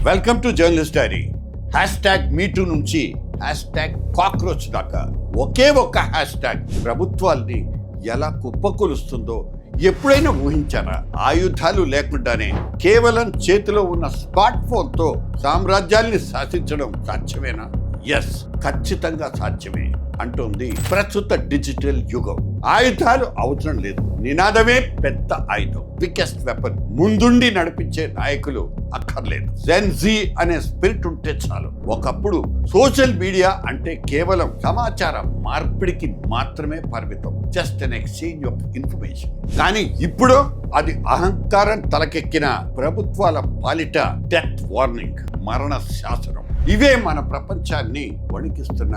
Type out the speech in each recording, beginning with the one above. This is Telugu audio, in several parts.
Welcome to journalist dairy. #MeToo నుంచి #కాక్రోచ్ దాకా ఒకే ఒక్క హ్యాష్ట్యాగ్ ప్రభుత్వాల్ని ఎలా కుప్పకొలుస్తుందో ఎప్పుడైనా ఊహించారా? ఆయుధాలు లేకుండానే కేవలం చేతిలో ఉన్న స్మార్ట్ ఫోన్తో సామ్రాజ్యాల్ని శాసించడం సాధ్యమేనా? ఎస్, ఖచ్చితంగా సాధ్యమే అంటోంది ప్రస్తుత డిజిటల్ యుగం. ఆయుధాలు అవసరం లేదు, నినాదమే పెద్ద ఆయుధం, బిగ్గెస్ట్ వెపన్. ముందుండి నడిపించే నాయకులు అక్కర్లేదు, జెన్ జీ అనే స్పిరిట్ ఉంటే చాలు. ఒకప్పుడు సోషల్ మీడియా అంటే కేవలం సమాచార మార్పిడికి మాత్రమే పరిమితం, just an exchange of information. కానీ ఇప్పుడు అది అహంకారం తలకెక్కిన ప్రభుత్వాల పాలిట డెత్ వార్నింగ్, మరణ శాసనం. ఇవే మన ప్రపంచాన్ని వణికిస్తున్న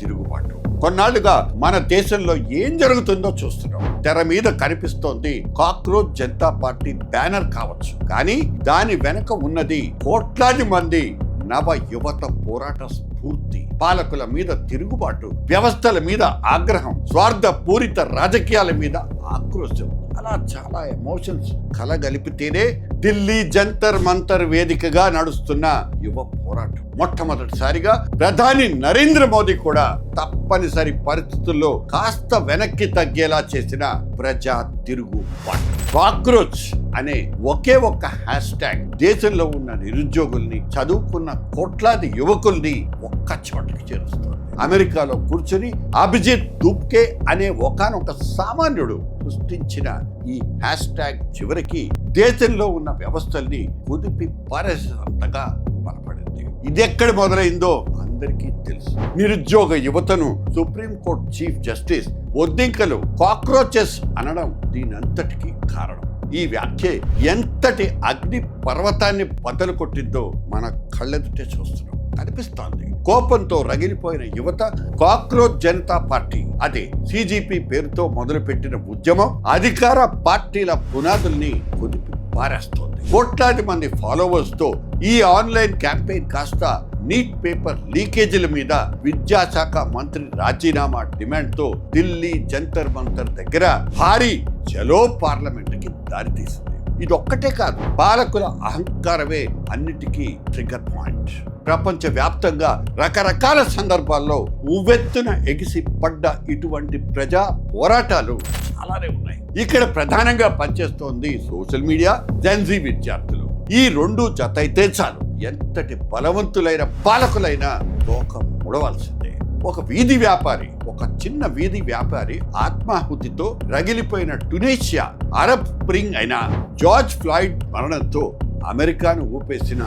#తిరుగుబాటు. కొన్నాళ్లుగా మన దేశంలో ఏం జరుగుతుందో చూస్తున్నాం. తెర మీద కనిపిస్తోంది కాక్రోచ్ జనతా పార్టీ బ్యానర్ కావచ్చు, కానీ దాని వెనక ఉన్నది కోట్లాది మంది నవ యువత పోరాట స్ఫూర్తి. పాలకుల మీద తిరుగుబాటు, వ్యవస్థల మీద ఆగ్రహం, స్వార్థ పూరిత రాజకీయాల మీద ఆక్రోశం, అలా చాలా ఎమోషన్స్ కలగలిపితేనే ఢిల్లీ జంతర్ మంతర్ వేదికగా నడుస్తున్న యువ పోరాటం. మొట్టమొదటిసారిగా ప్రధాని నరేంద్ర మోదీ కూడా తప్పనిసరి పరిస్థితుల్లో కాస్త వెనక్కి తగ్గేలా చేసిన ప్రజా తిరుగుబాటు. కాక్రోచ్ అనే ఒకే ఒక్క హ్యాష్ట్యాగ్ దేశంలో ఉన్న నిరుద్యోగుల్ని, చదువుకున్న కోట్లాది యువకుల్ని ఒక్క చోటకి చేరుస్తుంది. అమెరికాలో కూర్చుని అభిజిత్ దుబ్కే అనే ఒకానొక సామాన్యుడు సృష్టించిన ఈ హ్యాష్ట్యాగ్ చివరికి దేశంలో ఉన్న వ్యవస్థల్ని కుదిపి పారేసేంతగా బలపడింది. ఇది ఎక్కడ మొదలైందో అందరికీ తెలుసు. నిరుద్యోగ యువతను సుప్రీంకోర్టు చీఫ్ జస్టిస్ బొద్దింకలు కాక్రోచెస్ అనడం దీనంతటికీ కారణం. ఈ వ్యాఖ్య ఎంతటి అగ్ని పర్వతాన్ని బద్దలు కొట్టిందో మన కళ్ళెదుటే చూస్తున్నాం, కనిపిస్తోంది. కోపంతో రగిలిపోయిన యువత కాక్రోచ్ జనతా పార్టీ, అదే CGP పేరుతో మొదలుపెట్టిన ఉద్యమం అధికార పార్టీల పునాదుల్ని కుదిపి పారేస్తోంది. కోట్లాది మంది ఫాలోవర్స్ తో ఈ ఆన్లైన్ క్యాంపెయిన్ కాస్త నీట్ పేపర్ లీకేజీల మీద విద్యాశాఖ మంత్రి రాజీనామా డిమాండ్ తో ఢిల్లీ జంతర్ మంతర్ దగ్గర భారీ చలో పార్లమెంట్ కి దారితీసింది. ఇదొక్కటే కాదు, పాలకుల అహంకారమే అన్నిటికీ ట్రిగర్ పాయింట్. ప్రపంచ వ్యాప్తంగా రకరకాల సందర్భాల్లో ఉవ్వెత్తున ఎగిసి పడ్డ ఇటువంటి ప్రజా పోరాటాలు చాలానే ఉన్నాయి. ఇక్కడ ప్రధానంగా పనిచేస్తోంది సోషల్ మీడియా, జెన్ జీ విద్యార్థులు. ఈ రెండు జతైతే చాలు, ఎంతటి బలవంతులైన పాలకులైనా తోక ముడవలసిందే. ఒక వీధి వ్యాపారి, ఒక చిన్న వీధి వ్యాపారి ఆత్మాహుతితో రగిలిపోయిన ట్యునీషియా, అరబ్ స్ప్రింగ్ అయిన జార్జ్ ఫ్లాయిడ్ మరణంతో అమెరికాను ఊపేసిన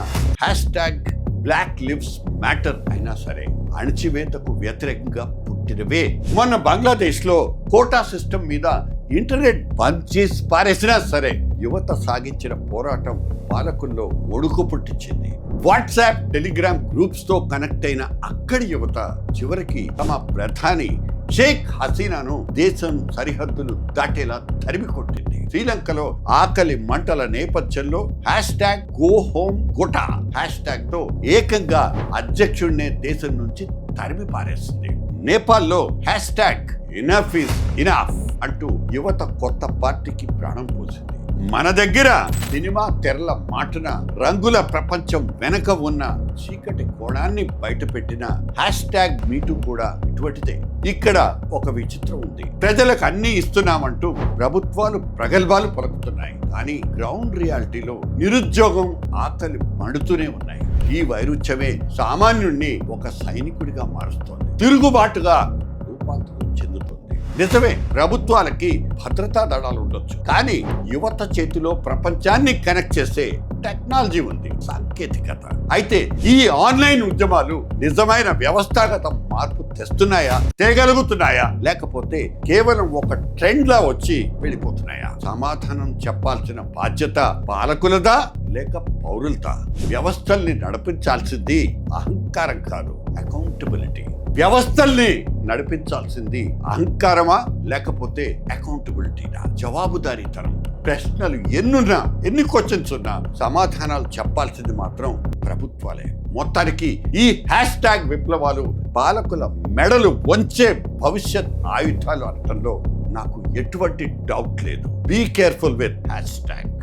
#బ్లాక్ లివ్స్ మ్యాటర్ అయినా సరే అణచివేతకు వ్యతిరేకంగా పుట్టినవే. మొన్న బంగ్లాదేశ్ లో కోటా సిస్టమ్ మీద ఇంటర్నెట్ బంద్ చేసి పారేసినా సరే యువత సాగించిన పోరాటం పాలకుల్లో ఒడుకు పుట్టించింది. వాట్సాప్, టెలిగ్రామ్ గ్రూప్స్ తో కనెక్ట్ అయిన అక్కడి యువత చివరికి తమ ప్రధాని షేక్ హసీనాను దేశం సరిహద్దులు దాటేలా తరిమి కొట్టింది. శ్రీలంకలో ఆకలి మంటల నేపథ్యంలో #GoHomeGota హ్యాష్ట్యాగ్ తో ఏకంగా అధ్యక్షుడినే దేశం నుంచి తరిమి పారేస్తుంది. నేపాల్లో #Enough is enough అంటూ యువత కొత్త పార్టీకి ప్రాణం పోసింది. మన దగ్గర సినిమా తెరల మాటున రంగుల ప్రపంచం వెనక ఉన్న చీకటి కోణాన్ని బయటపెట్టిన #MeToo కూడా ఇటువంటిదే. ఇక్కడ ఒక విచిత్రం ఉంది. ప్రజలకు అన్ని ఇస్తున్నామంటూ ప్రభుత్వాలు ప్రగల్భాలు పలుకుతున్నాయి, కానీ గ్రౌండ్ రియాలిటీలో నిరుద్యోగం, ఆకలి మండుతూనే ఉన్నాయి. ఈ వైరుధ్యమే సామాన్యుణ్ణి ఒక సైనికుడిగా మారుస్తోంది, తిరుగుబాటుగా రూపాంతరం చెందుతుంది. నిజమే, ప్రభుత్వాలకి భద్రతా దళాలు ఉండొచ్చు, కానీ యువత చేతిలో ప్రపంచాన్ని కనెక్ట్ చేసే టెక్నాలజీ ఉంది, సాంకేతికత. అయితే ఈ ఆన్లైన్ ఉద్యమాలు నిజమైన వ్యవస్థాగత మార్పు తెస్తున్నాయా, తేగలుగుతున్నాయా, లేకపోతే కేవలం ఒక ట్రెండ్ లా వచ్చి వెళ్ళిపోతున్నాయా? సమాధానం చెప్పాల్సిన బాధ్యత పాలకులదా లేక పౌరులదా? వ్యవస్థల్ని నడిపించాల్సింది అహంకారం కాదు, అకౌంటబిలిటీ. వ్యవస్థల్ని నడిపించాల్సింది అహంకారమా లేకపోతే అకౌంటబిలిటీనా? జవాబుదారీతనం. ప్రశ్నలు ఎన్నున్నా, ఎన్ని క్వశ్చన్స్ ఉన్నా సమాధానాలు చెప్పాల్సింది మాత్రం ప్రభుత్వాలే. మొత్తానికి ఈ #విప్లవాలు పాలకుల మెడలు వంచే భవిష్యత్ ఆయుధాలు అనటంలో నాకు ఎటువంటి డౌట్ లేదు. Be careful with #.